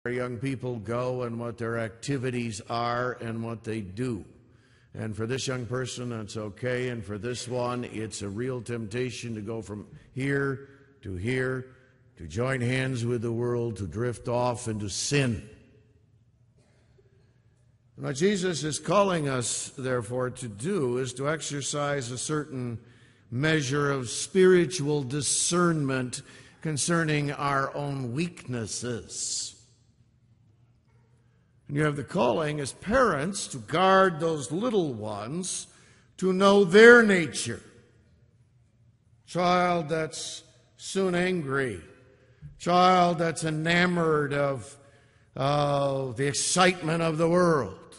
Our young people go and what their activities are and what they do. And for this young person, it's okay. And for this one, it's a real temptation to go from here, to join hands with the world, to drift off into sin. What Jesus is calling us, therefore, to do is to exercise a certain measure of spiritual discernment concerning our own weaknesses. And you have the calling as parents to guard those little ones, to know their nature. Child that's soon angry, child that's enamored of the excitement of the world,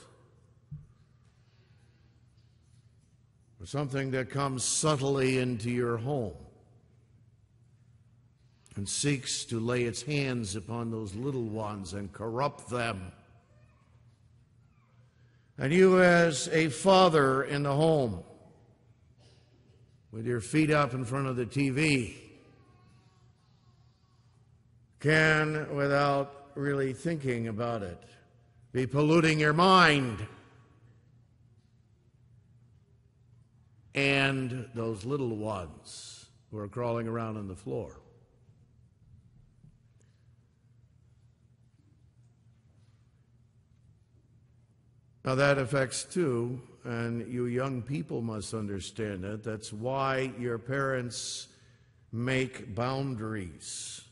or something that comes subtly into your home and seeks to lay its hands upon those little ones and corrupt them. And you, as a father in the home, with your feet up in front of the TV, can, without really thinking about it, be polluting your mind and those little ones who are crawling around on the floor. Now that affects too, and you young people must understand it. That's why your parents make boundaries.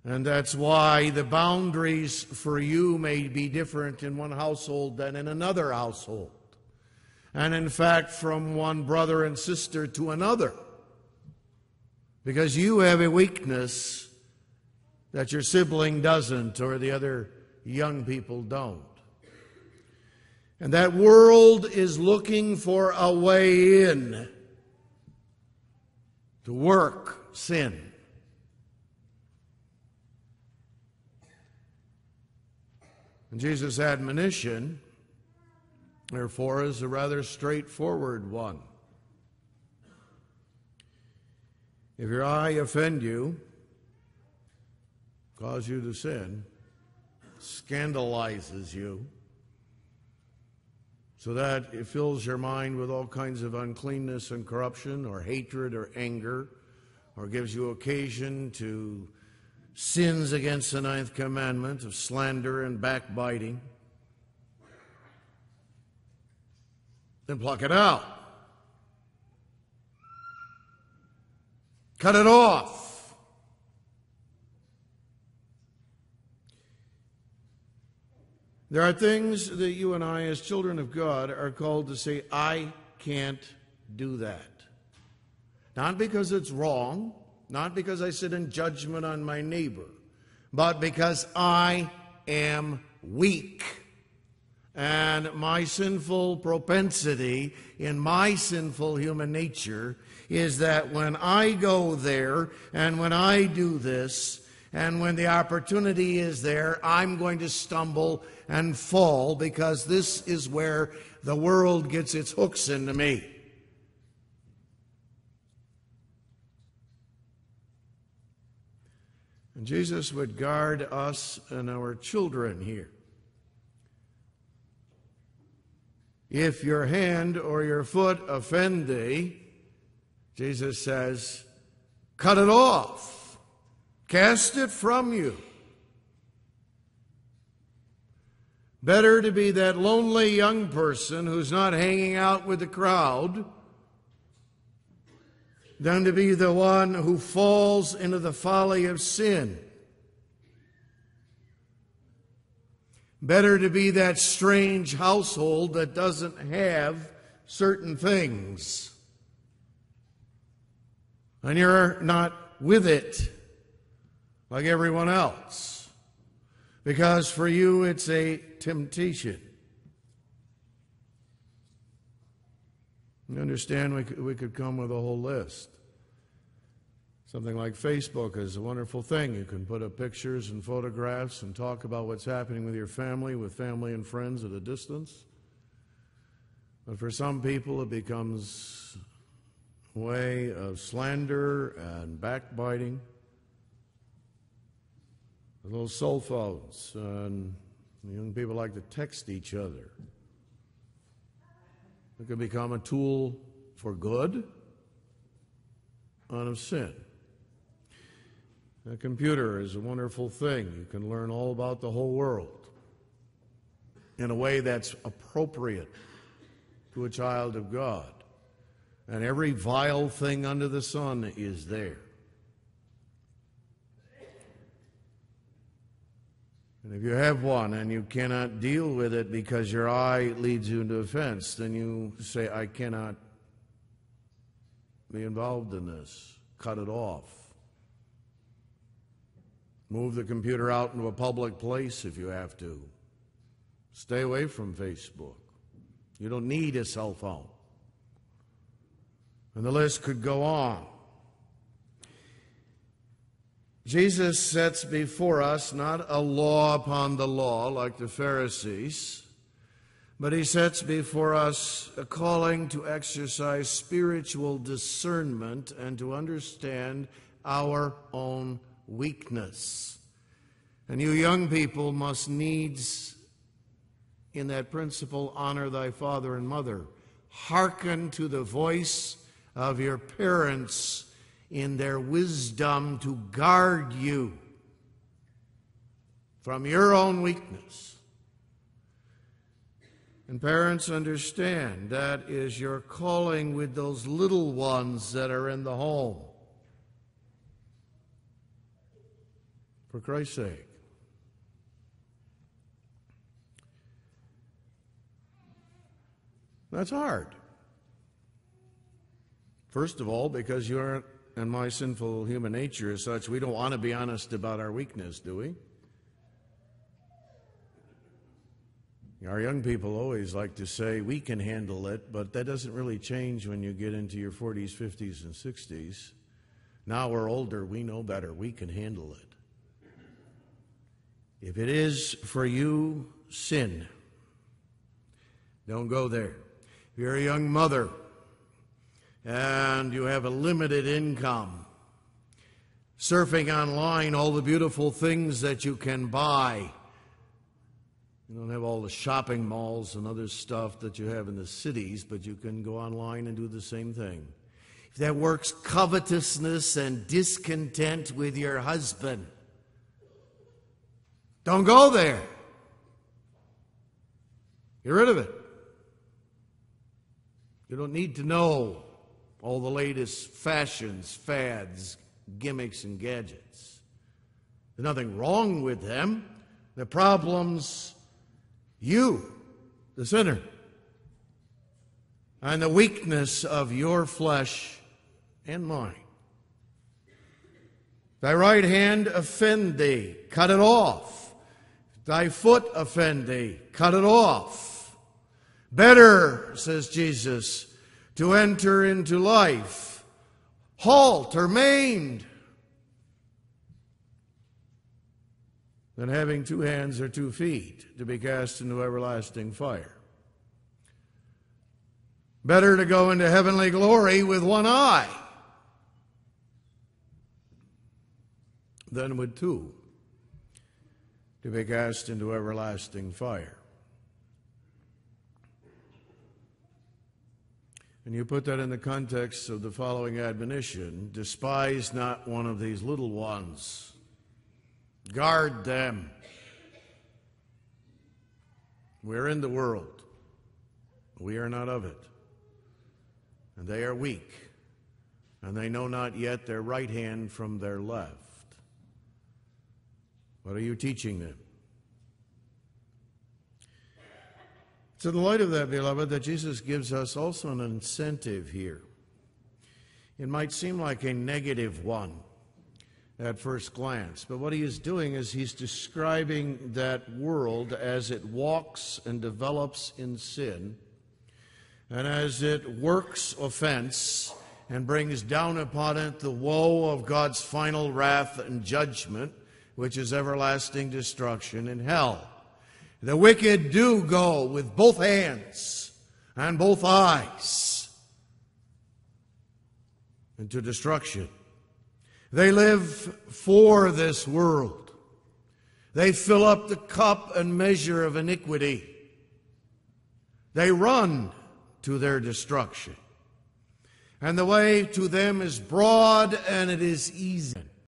And that's why the boundaries for you may be different in one household than in another household. And in fact, from one brother and sister to another. Because you have a weakness that your sibling doesn't, or the other young people don't. And that world is looking for a way in to work sin. And Jesus' admonition, therefore, is a rather straightforward one. If your eye offend you, cause you to sin, scandalizes you, so that it fills your mind with all kinds of uncleanness and corruption, or hatred or anger, or gives you occasion to sins against the ninth commandment of slander and backbiting, then pluck it out. Cut it off. There are things that you and I, as children of God, are called to say, I can't do that. Not because it's wrong, not because I sit in judgment on my neighbor, but because I am weak. And my sinful propensity in my sinful human nature is that when I go there and when I do this, and when the opportunity is there, I'm going to stumble and fall, because this is where the world gets its hooks into me. And Jesus would guard us and our children here. If your hand or your foot offend thee, Jesus says, cut it off. Cast it from you. Better to be that lonely young person who's not hanging out with the crowd than to be the one who falls into the folly of sin. Better to be that strange household that doesn't have certain things, and you're not with it like everyone else, because for you it's a temptation. You understand, we could come with a whole list. Something like Facebook is a wonderful thing. You can put up pictures and photographs and talk about what's happening with your family, with family and friends at a distance. But for some people it becomes a way of slander and backbiting. Those cell phones, and young people like to text each other. It can become a tool for good and of sin. A computer is a wonderful thing. You can learn all about the whole world in a way that's appropriate to a child of God. And every vile thing under the sun is there. And if you have one and you cannot deal with it because your eye leads you into offense, then you say, I cannot be involved in this. Cut it off. Move the computer out into a public place if you have to. Stay away from Facebook. You don't need a cell phone. And the list could go on. Jesus sets before us not a law upon the law like the Pharisees, but he sets before us a calling to exercise spiritual discernment and to understand our own weakness. And you young people must needs, in that principle, honor thy father and mother. Hearken to the voice of your parents in their wisdom to guard you from your own weakness. And parents, understand that is your calling with those little ones that are in the home. For Christ's sake. That's hard. First of all, because you're, and my sinful human nature is such, we don't want to be honest about our weakness, do we? Our young people always like to say, we can handle it, but that doesn't really change when you get into your 40s, 50s, and 60s. Now we're older, we know better, we can handle it. If it is for you sin, don't go there. If you're a young mother and you have a limited income, surfing online all the beautiful things that you can buy. You don't have all the shopping malls and other stuff that you have in the cities, but you can go online and do the same thing. If that works covetousness and discontent with your husband, don't go there. Get rid of it. You don't need to know all the latest fashions, fads, gimmicks, and gadgets. There's nothing wrong with them. The problem's you, the sinner, and the weakness of your flesh and mine. Thy right hand offend thee, cut it off. Thy foot offend thee, cut it off. Better, says Jesus, to enter into life, halt or maimed, than having 2 hands or 2 feet to be cast into everlasting fire. Better to go into heavenly glory with 1 eye than with 2 to be cast into everlasting fire. And you put that in the context of the following admonition: despise not one of these little ones. Guard them. We're in the world. We are not of it. And they are weak. And they know not yet their right hand from their left. What are you teaching them? It's in the light of that, beloved, that Jesus gives us also an incentive here. It might seem like a negative one at first glance, but what he is doing is he's describing that world as it walks and develops in sin, and as it works offense and brings down upon it the woe of God's final wrath and judgment, which is everlasting destruction in hell. The wicked do go with both hands and both eyes into destruction. They live for this world. They fill up the cup and measure of iniquity. They run to their destruction. And the way to them is broad and it is easy.